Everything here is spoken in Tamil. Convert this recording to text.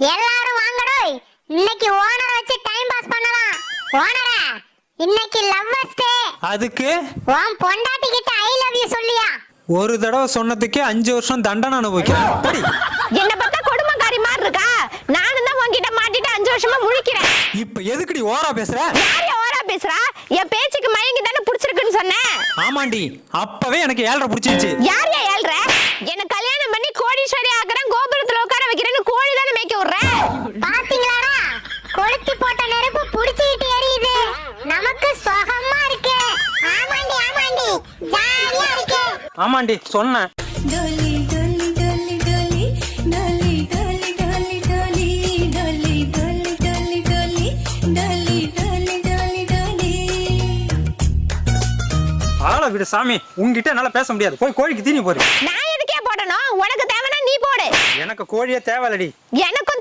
எல்லாரும் வாங்கடோய், இன்னைக்கு ஓனரை வச்சு டைம் பாஸ் பண்ணலாம். ஓனரே, இன்னைக்கு லவ்வர்ஸ் டே. அதுக்கு உன் பொண்டாட்டி கிட்ட ஐ லவ் யூ சொல்லியா? ஒரு தடவை சொன்னதுக்கே 5 வருஷம் தண்டனை அனுபவிக்கிறேன். என்ன பார்த்தா கொடுமைக்காரி மாதிரி இருக்கா? நானும் தான் உன்கிட்ட மாட்டிட்டு 5 வருஷமா முழிக்கிறேன். இப்ப எதுக்குடி ஓரா பேசுற? யார் ஓரா பேசுறா? என் பேச்சுக்கு மயங்கி தானே புடிச்சிருக்குன்னு சொன்னேன். ஆமாண்டி, அப்பவே எனக்கு 7.5 புடிச்சிருச்சு. யார் ஏழ்ற? என்ன கல்யாணம் பண்ணி கோடீஸ்வரி ஆக்குறேன், கோபுரத்துல உட்கார வைக்கிறேன்னு கோழி தானே மேய்க்க விடுறேன். பாத்தீங்களாடா, கொளுத்தி போட்ட நெருப்பு புடிச்சிட்டு எரியுது. நமக்கு சுகமா இருக்கு. ஆமாண்டி ஆமாண்டி, ஜாலியா இருக்கு. ஆமாண்டி சொன்னேன். डोली डोली डोली डोली डोली डोली डोली डोली डोली डोली डोली डोली डोली डोली डोली डोली ஆள விடு சாமி, உன்கிட்ட என்னால பேச முடியாது. போய் கோழிக்கு தீனி போடு. நான் எதுக்கே போடணும்? உனக்கு தேவைன்னா நீ போடு. எனக்கு கோழியே தேவையில்லடி. எனக்கு